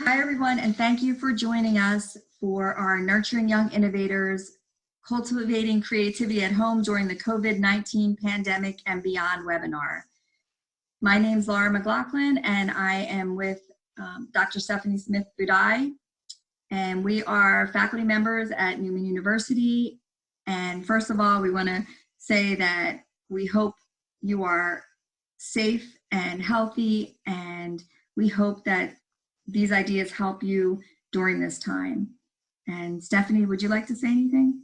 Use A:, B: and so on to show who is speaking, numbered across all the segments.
A: Hi, everyone, and thank you for joining us for our Nurturing Young Innovators, Cultivating Creativity at Home During the COVID-19 Pandemic and Beyond webinar. My name is Laura McLaughlin, and I am with Dr. Stephanie Smith-Budai, and we are faculty members at Newman University. And first of all, we want to say that we hope you are safe and healthy, and we hope that these ideas help you during this time. And Stephanie, would you like to say anything?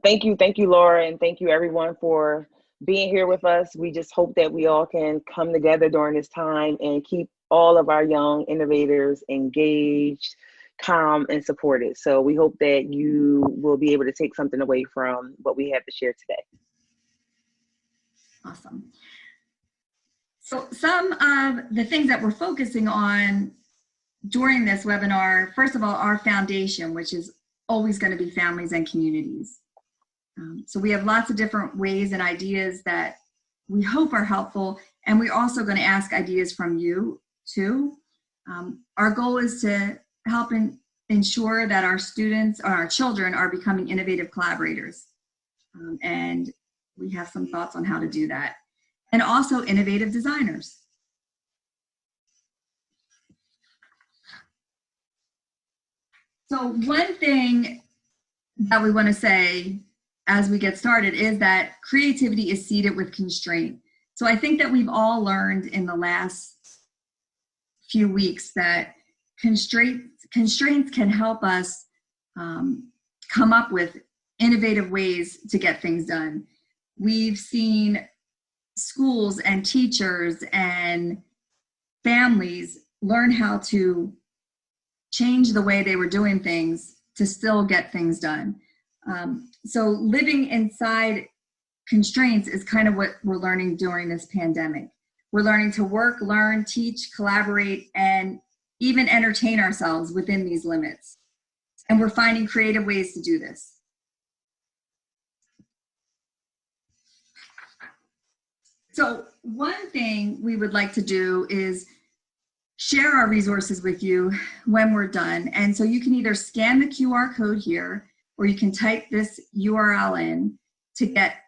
B: Thank you, Laura, and thank you everyone for being here with us. We just hope that we all can come together during this time and keep all of our young innovators engaged, calm, and supported. So we hope that you will be able to take something away from what we have to share today.
A: Awesome. So some of the things that we're focusing on during this webinar, first of all, our foundation, which is always going to be families and communities. So we have lots of different ways and ideas that we hope are helpful, and we're also going to ask ideas from you too. Our goal is to help ensure that our students or our children are becoming innovative collaborators. And we have some thoughts on how to do that. And also innovative designers. So one thing that we want to say as we get started is that creativity is seeded with constraint. So I think that we've all learned in the last few weeks that constraints can help us come up with innovative ways to get things done. We've seen schools and teachers and families learn how to change the way they were doing things to still get things done. So living inside constraints is kind of what we're learning during this pandemic. We're learning to work, learn, teach, collaborate, and even entertain ourselves within these limits. And we're finding creative ways to do this. So one thing we would like to do is share our resources with you when we're done. And so you can either scan the QR code here, or you can type this URL in to get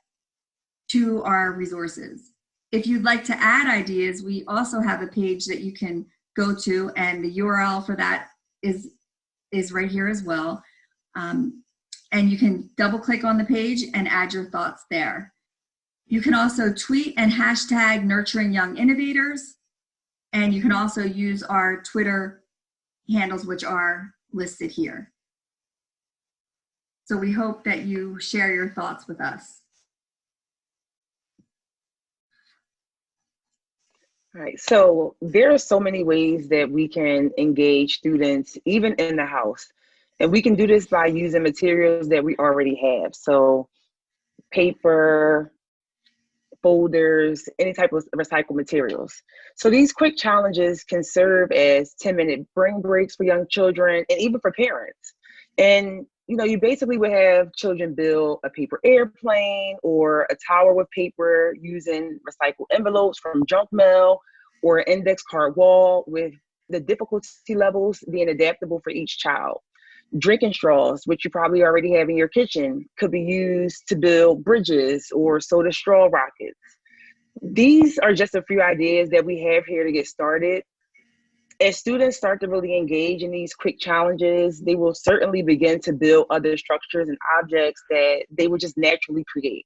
A: to our resources. If you'd like to add ideas, we also have a page that you can go to, and the URL for that is right here as well. And you can double click on the page and add your thoughts there. You can also tweet and hashtag Nurturing Young Innovators. And you can also use our Twitter handles, which are listed here. So we hope that you share your thoughts with us.
B: All right, so there are so many ways that we can engage students, even in the house. And we can do this by using materials that we already have. So paper, folders, any type of recycled materials. So these quick challenges can serve as 10-minute brain breaks for young children and even for parents. And you basically would have children build a paper airplane or a tower with paper using recycled envelopes from junk mail or an index card wall, with the difficulty levels being adaptable for each child. Drinking straws, which you probably already have in your kitchen, could be used to build bridges or soda straw rockets. These are just a few ideas that we have here to get started. As students start to really engage in these quick challenges, they will certainly begin to build other structures and objects that they would just naturally create.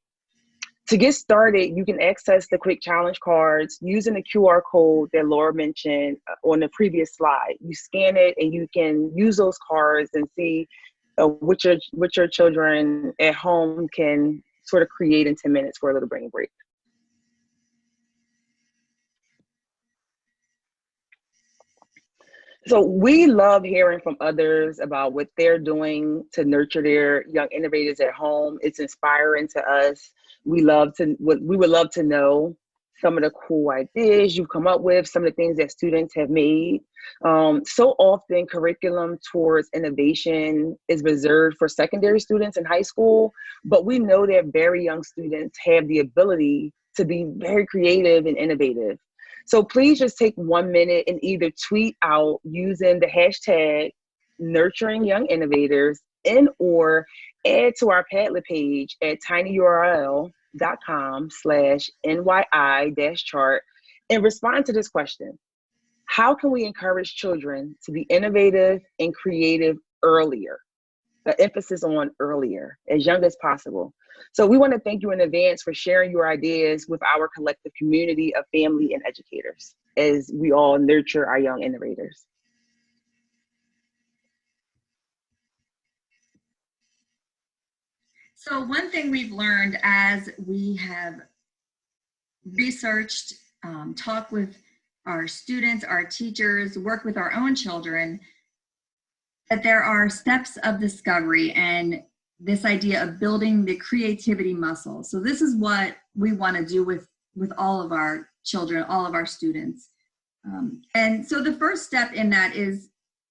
B: To get started, you can access the quick challenge cards using the QR code that Laura mentioned on the previous slide. You scan it and you can use those cards and see what your children at home can sort of create in 10 minutes for a little brain break. So we love hearing from others about what they're doing to nurture their young innovators at home. It's inspiring to us. We would love to know some of the cool ideas you've come up with, some of the things that students have made. So often curriculum towards innovation is reserved for secondary students in high school, but we know that very young students have the ability to be very creative and innovative. So please just take 1 minute and either tweet out using the hashtag nurturing young innovators and or add to our Padlet page at tinyurl.com/NYI-chart and respond to this question. How can we encourage children to be innovative and creative earlier? The emphasis on earlier, as young as possible. So we want to thank you in advance for sharing your ideas with our collective community of family and educators as we all nurture our young innovators.
A: So one thing we've learned as we have researched, talked with our students, our teachers, work with our own children, that there are steps of discovery and this idea of building the creativity muscle. So this is what we want to do with all of our children, all of our students. And so the first step in that is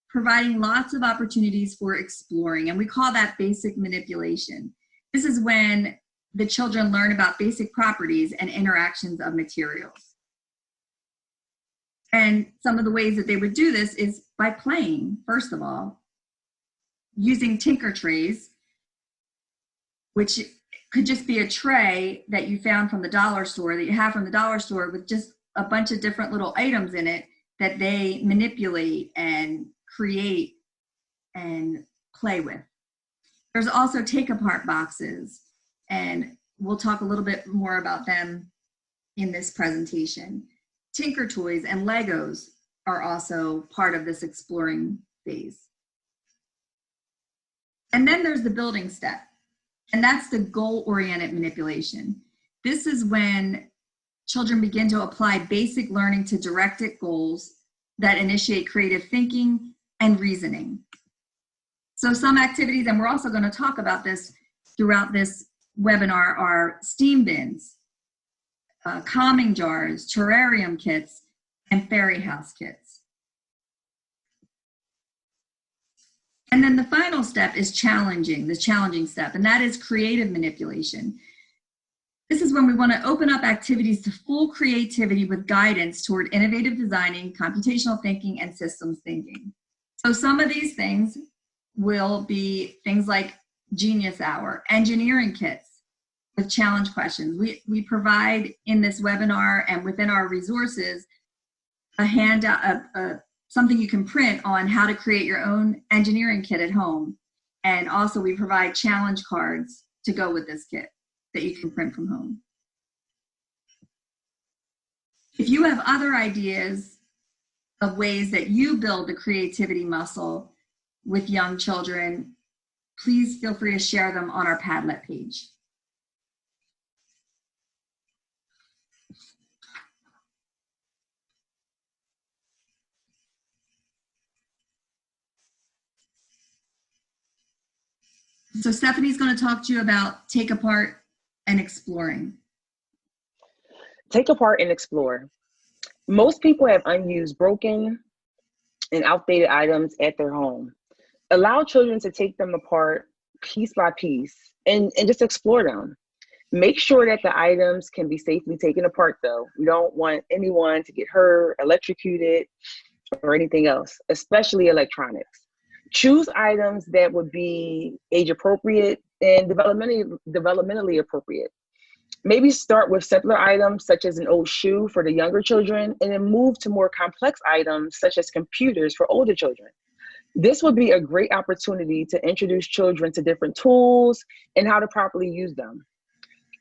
A: providing lots of opportunities for exploring, and we call that basic manipulation. This is when the children learn about basic properties and interactions of materials. And some of the ways that they would do this is by playing, first of all, using tinker trays, which could just be a tray that you found from the dollar store, that you have from the dollar store with just a bunch of different little items in it that they manipulate and create and play with. There's also take apart boxes, and we'll talk a little bit more about them in this presentation. Tinker toys and Legos are also part of this exploring phase. And then there's the building step, and that's the goal-oriented manipulation. This is when children begin to apply basic learning to directed goals that initiate creative thinking and reasoning. So some activities, and we're also going to talk about this throughout this webinar, are steam bins, calming jars, terrarium kits, and fairy house kits. And then the final step is the challenging step, and that is creative manipulation. This is when we want to open up activities to full creativity with guidance toward innovative designing, computational thinking, and systems thinking. So some of these things will be things like Genius Hour, engineering kits with challenge questions. We provide in this webinar and within our resources a handout, something you can print on how to create your own engineering kit at home. And also we provide challenge cards to go with this kit that you can print from home. If you have other ideas of ways that you build the creativity muscle with young children, please feel free to share them on our Padlet page. So Stephanie's going to talk to you about take apart and exploring.
B: Take apart and explore. Most people have unused, broken, and outdated items at their home. Allow children to take them apart piece by piece and just explore them. Make sure that the items can be safely taken apart though. We don't want anyone to get hurt, electrocuted, or anything else, especially electronics. Choose items that would be age appropriate and developmentally appropriate. Maybe start with simpler items such as an old shoe for the younger children, and then move to more complex items such as computers for older children. This would be a great opportunity to introduce children to different tools and how to properly use them.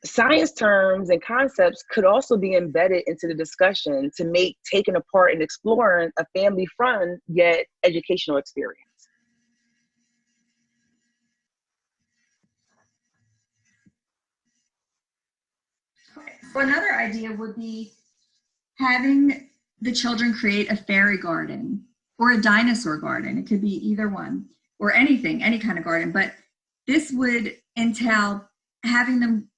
B: Science terms and concepts could also be embedded into the discussion to make taking apart and exploring a family fun yet educational experience.
A: So another idea would be having the children create a fairy garden or a dinosaur garden. It could be either one, or anything, any kind of garden. But this would entail having them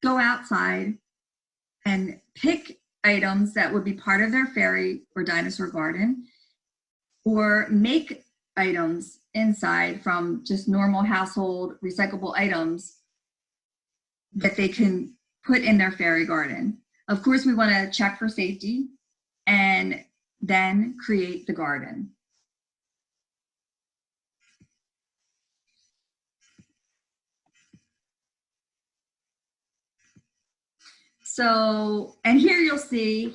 A: go outside and pick items that would be part of their fairy or dinosaur garden, or make items inside from just normal household recyclable items that they can put in their fairy garden. Of course, we want to check for safety and then create the garden. So, and here you'll see,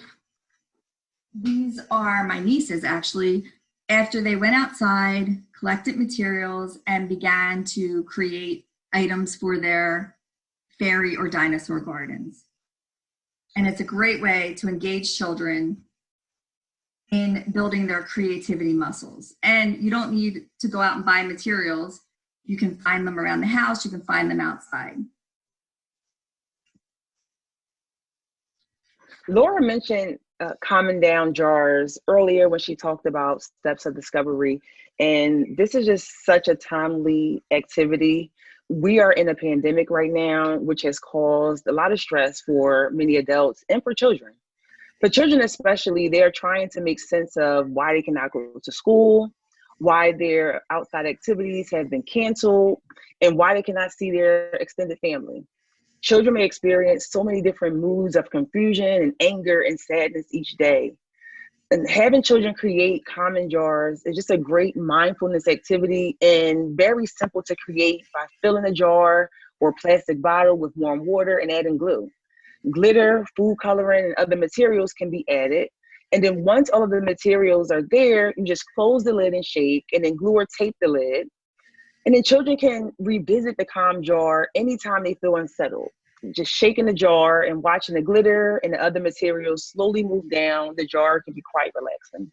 A: these are my nieces actually, after they went outside, collected materials, and began to create items for their fairy or dinosaur gardens. And it's a great way to engage children in building their creativity muscles. And you don't need to go out and buy materials. You can find them around the house, you can find them outside.
B: Laura mentioned calming down jars earlier when she talked about steps of discovery. And this is just such a timely activity. We are in a pandemic right now, which has caused a lot of stress for many adults and for children. For children especially, they're trying to make sense of why they cannot go to school, why their outside activities have been canceled, and why they cannot see their extended family. Children may experience so many different moods of confusion and anger and sadness each day. And having children create common jars is just a great mindfulness activity and very simple to create by filling a jar or plastic bottle with warm water and adding glue. Glitter, food coloring, and other materials can be added. And then once all of the materials are there, you just close the lid and shake, and then glue or tape the lid. And then children can revisit the calm jar anytime they feel unsettled. Just shaking the jar and watching the glitter and the other materials slowly move down, the jar can be quite relaxing.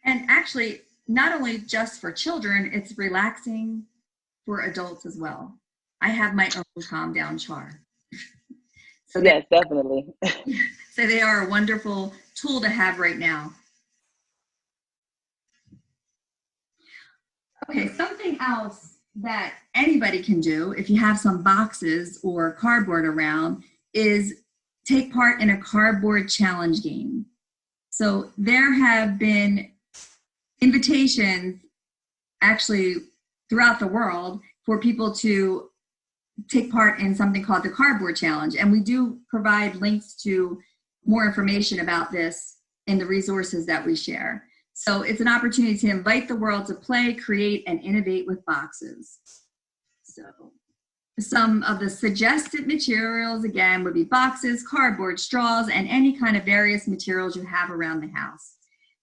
A: And actually, not only just for children, it's relaxing for adults as well. I have my own calm down jar. So
B: yes, definitely.
A: So they are a wonderful tool to have right now. Okay, something else that anybody can do if you have some boxes or cardboard around is take part in a cardboard challenge game. So there have been invitations actually throughout the world for people to take part in something called the cardboard challenge. And we do provide links to more information about this in the resources that we share. So it's an opportunity to invite the world to play, create, and innovate with boxes. So some of the suggested materials, again, would be boxes, cardboard, straws, and any kind of various materials you have around the house.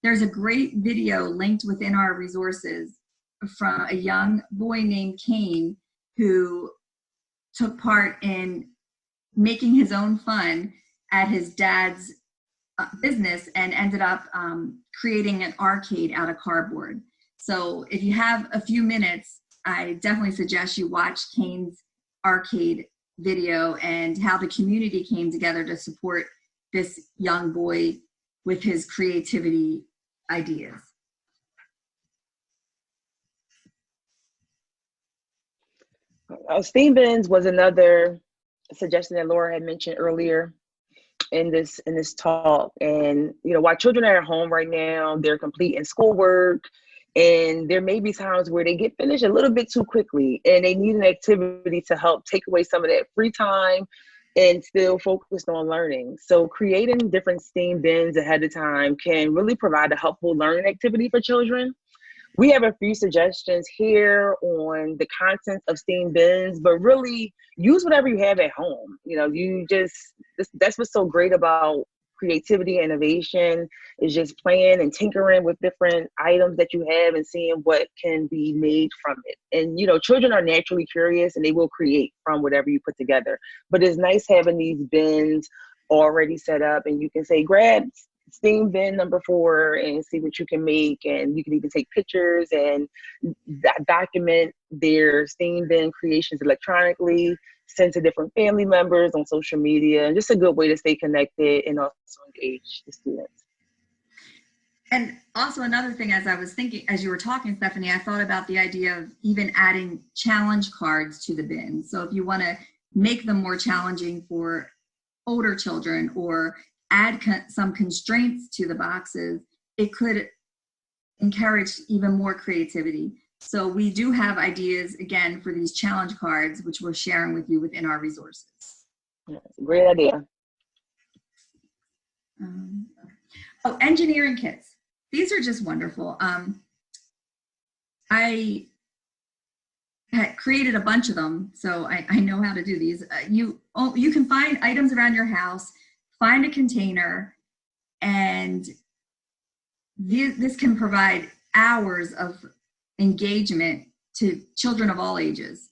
A: There's a great video linked within our resources from a young boy named Kane who took part in making his own fun at his dad's business and ended up creating an arcade out of cardboard. So if you have a few minutes, I definitely suggest you watch Kane's arcade video and how the community came together to support this young boy with his creativity ideas.
B: Steam bins was another suggestion that Laura had mentioned earlier in this talk. And while children are at home right now, they're completing schoolwork, and there may be times where they get finished a little bit too quickly, and they need an activity to help take away some of that free time and still focus on learning. So creating different STEAM bins ahead of time can really provide a helpful learning activity for children. We have a few suggestions here on the contents of STEAM bins, but really use whatever you have at home. That's what's so great about creativity and innovation, is just playing and tinkering with different items that you have and seeing what can be made from it. And, children are naturally curious and they will create from whatever you put together. But it's nice having these bins already set up, and you can say, grab STEAM bin number 4 and see what you can make. And you can even take pictures and document their STEAM bin creations electronically, send to different family members on social media, and just a good way to stay connected and also engage the students.
A: And also another thing, as I was thinking, as you were talking, Stephanie, I thought about the idea of even adding challenge cards to the bin. So if you want to make them more challenging for older children or add some constraints to the boxes, it could encourage even more creativity. So we do have ideas, again, for these challenge cards, which we're sharing with you within our resources.
B: Great idea.
A: Oh, engineering kits. These are just wonderful. I had created a bunch of them, so I know how to do these. You can find items around your house, find a container, and this can provide hours of engagement to children of all ages,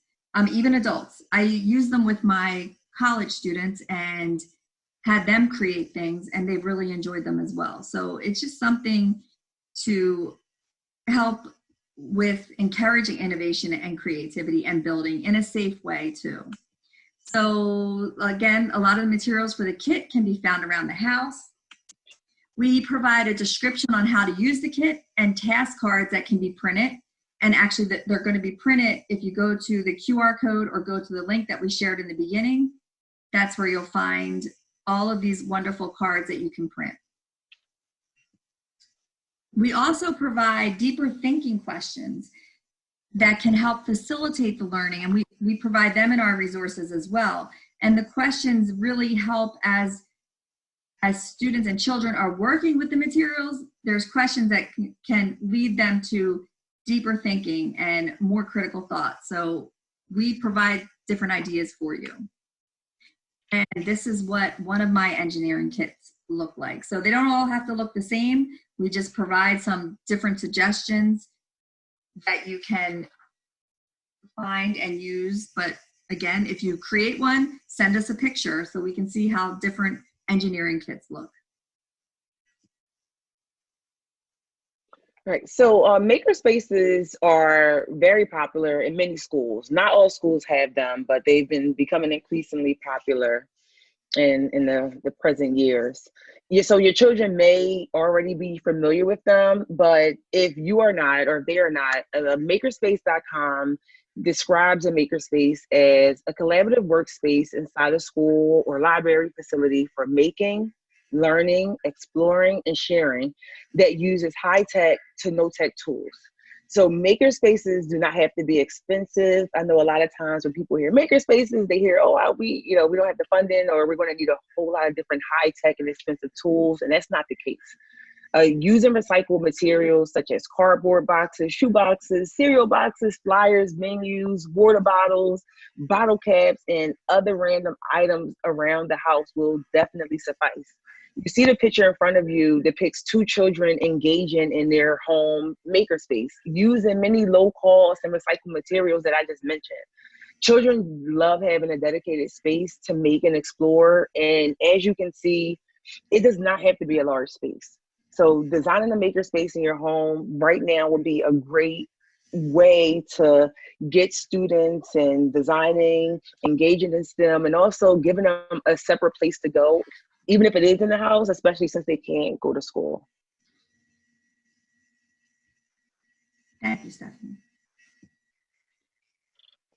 A: even adults. I use them with my college students and had them create things, and they really enjoyed them as well. So it's just something to help with encouraging innovation and creativity and building in a safe way too. So again, a lot of the materials for the kit can be found around the house. We provide a description on how to use the kit and task cards that can be printed. And actually they're going to be printed if you go to the QR code or go to the link that we shared in the beginning. That's where you'll find all of these wonderful cards that you can print. We also provide deeper thinking questions that can help facilitate the learning, and we provide them in our resources as well. And the questions really help as students and children are working with the materials. There's questions that can lead them to deeper thinking and more critical thought. So we provide different ideas for you. And this is what one of my engineering kits look like. So they don't all have to look the same. We just provide some different suggestions that you can find and use. But again, if you create one, send us a picture so we can see how different engineering kits look.
B: Right. So maker spaces are very popular in many schools. Not all schools have them, but they've been becoming increasingly popular in the present years. Yeah, so your children may already be familiar with them, but if you are not, or if they are not, makerspace.com describes a makerspace as a collaborative workspace inside a school or library facility for making, learning, exploring, and sharing that uses high-tech to no-tech tools. So maker spaces do not have to be expensive. I know a lot of times when people hear maker spaces, they hear, oh, we don't have the funding, or we're going to need a whole lot of different high-tech and expensive tools, and that's not the case. Use and recycle materials such as cardboard boxes, shoe boxes, cereal boxes, flyers, menus, water bottles, bottle caps, and other random items around the house will definitely suffice. You see the picture in front of you depicts two children engaging in their home makerspace using many low cost and recycled materials that I just mentioned. Children love having a dedicated space to make and explore. And as you can see, it does not have to be a large space. So designing a makerspace in your home right now would be a great way to get students and designing, engaging in STEM, and also giving them a separate place to go, even if it is in the house, especially since they can't go to school.
A: Thank you, Stephanie.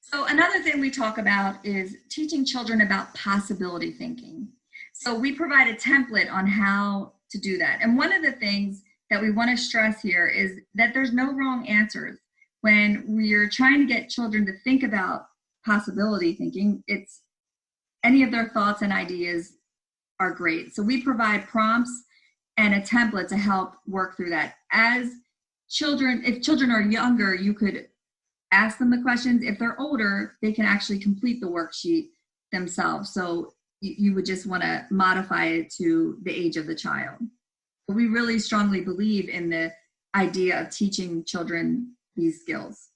A: So another thing we talk about is teaching children about possibility thinking. So we provide a template on how to do that. And one of the things that we want to stress here is that there's no wrong answers. When we're trying to get children to think about possibility thinking, it's any of their thoughts and ideas are great. So we provide prompts and a template to help work through that. As children, if children are younger, you could ask them the questions. If they're older, they can actually complete the worksheet themselves. So you would just want to modify it to the age of the child. But we really strongly believe in the idea of teaching children these skills.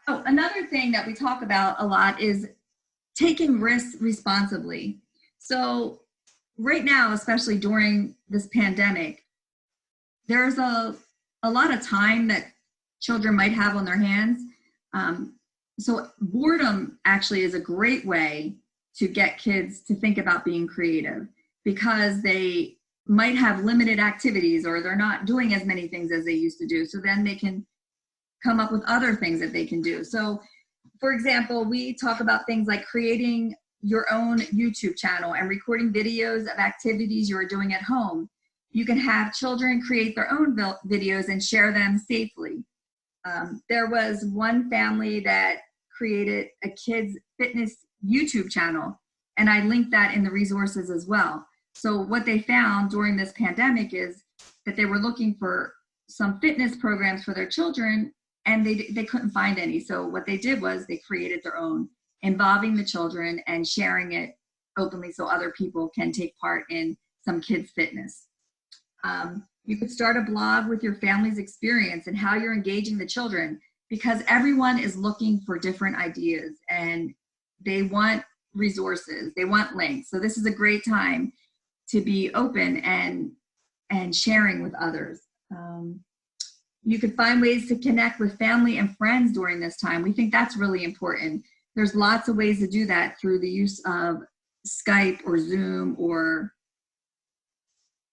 A: Oh, another thing that we talk about a lot is taking risks responsibly. So right now, especially during this pandemic, there's a lot of time that children might have on their hands. So boredom actually is a great way to get kids to think about being creative, because they might have limited activities or they're not doing as many things as they used to do. So then they can come up with other things that they can do. So for example, we talk about things like creating your own YouTube channel and recording videos of activities you're doing at home. You can have children create their own videos and share them safely. There was one family that created a kids fitness YouTube channel, and I linked that in the resources as well. So what they found during this pandemic is that they were looking for some fitness programs for their children, and they couldn't find any. So what they did was they created their own, involving the children and sharing it openly so other people can take part in some kids' fitness. You could start a blog with your family's experience and how you're engaging the children, because everyone is looking for different ideas and they want resources, they want links. So this is a great time to be open and sharing with others. You could find ways to connect with family and friends during this time. We think that's really important. There's lots of ways to do that through the use of Skype or Zoom, or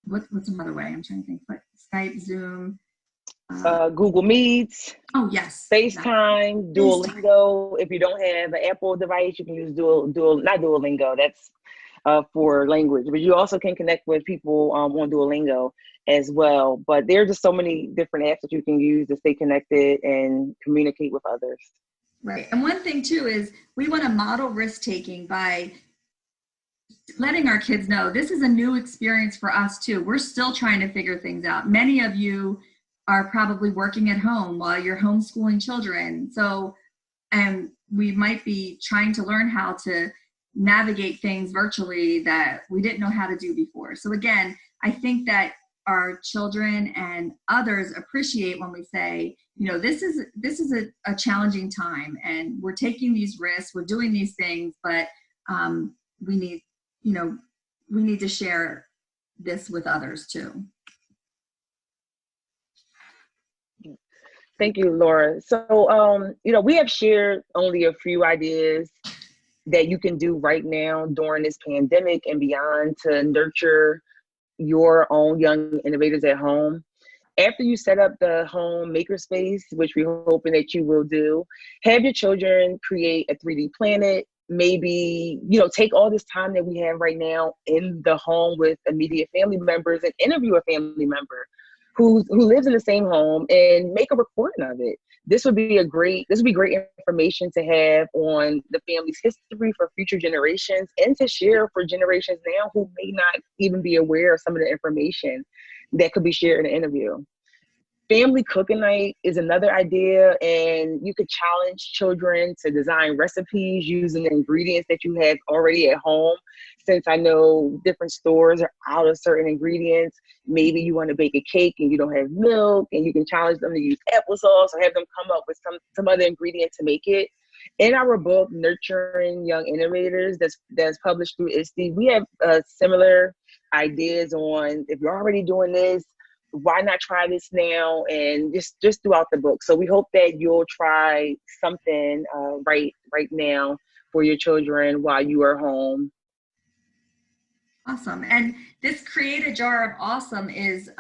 A: what's another way? I'm trying to think. But Skype, Zoom.
B: Google Meets.
A: Oh, yes.
B: FaceTime, Duolingo. If you don't have an Apple device, you can use not Duolingo. That's for language, but you also can connect with people on Duolingo as well. But there are just so many different apps that you can use to stay connected and communicate with others.
A: Right. And one thing too is we want to model risk-taking by letting our kids know this is a new experience for us too. We're still trying to figure things out. Many of you are probably working at home while you're homeschooling children. So, and we might be trying to learn how to navigate things virtually that we didn't know how to do before. So again, I think that our children and others appreciate when we say, you know, this is a challenging time and we're taking these risks, we're doing these things, but we need to share this with others too.
B: Thank you, Laura. So, we have shared only a few ideas that you can do right now during this pandemic and beyond to nurture your own young innovators at home. After you set up the home makerspace, which we're hoping that you will do, have your children create a 3D planet. Maybe, take all this time that we have right now in the home with immediate family members and interview a family member who lives in the same home and make a recording of it. This would be great information to have on the family's history for future generations and to share for generations now who may not even be aware of some of the information that could be shared in an interview. Family cooking night is another idea, and you could challenge children to design recipes using the ingredients that you have already at home. Since I know different stores are out of certain ingredients, maybe you want to bake a cake and you don't have milk, and you can challenge them to use applesauce or have them come up with some other ingredient to make it. In our book, Nurturing Young Innovators, that's published through ISTE, we have similar ideas on, if you're already doing this, why not try this now, and just throughout the book. So we hope that you'll try something right now for your children while you are home.
A: Awesome. And this Create a Jar of Awesome is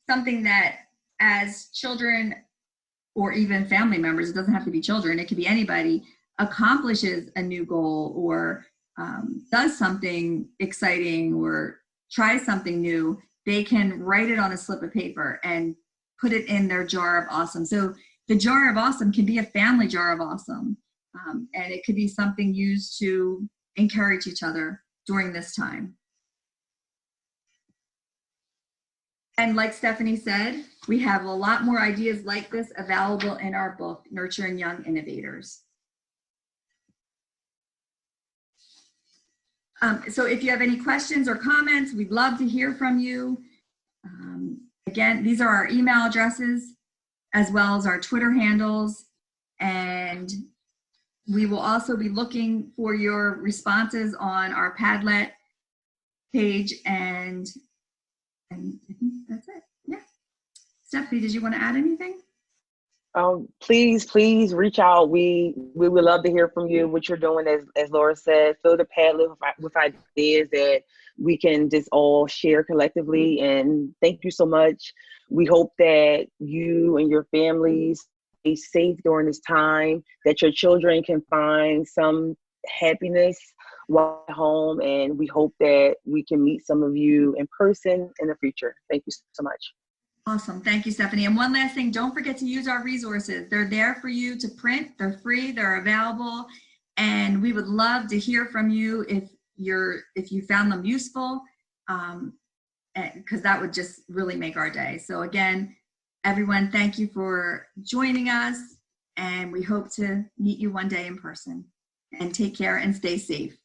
A: something that as children or even family members, it doesn't have to be children, it could be anybody, accomplishes a new goal or does something exciting or tries something new, they can write it on a slip of paper and put it in their jar of awesome. So the jar of awesome can be a family jar of awesome. And it could be something used to encourage each other during this time. And like Stephanie said, we have a lot more ideas like this available in our book, Nurturing Young Innovators. So if you have any questions or comments, we'd love to hear from you. Again, these are our email addresses as well as our Twitter handles. And we will also be looking for your responses on our Padlet page. And I think that's it. Yeah. Stephanie, did you want to add anything?
B: Please reach out. We would love to hear from you, what you're doing. As Laura said, fill the Padlet with ideas that we can just all share collectively. And thank you so much. We hope that you and your families stay safe during this time, that your children can find some happiness while at home. And we hope that we can meet some of you in person in the future. Thank you so much.
A: Awesome. Thank you, Stephanie. And one last thing, don't forget to use our resources. They're there for you to print. They're free. They're available. And we would love to hear from you if you found them useful. because that would just really make our day. So again, everyone, thank you for joining us, and we hope to meet you one day in person. And take care and stay safe.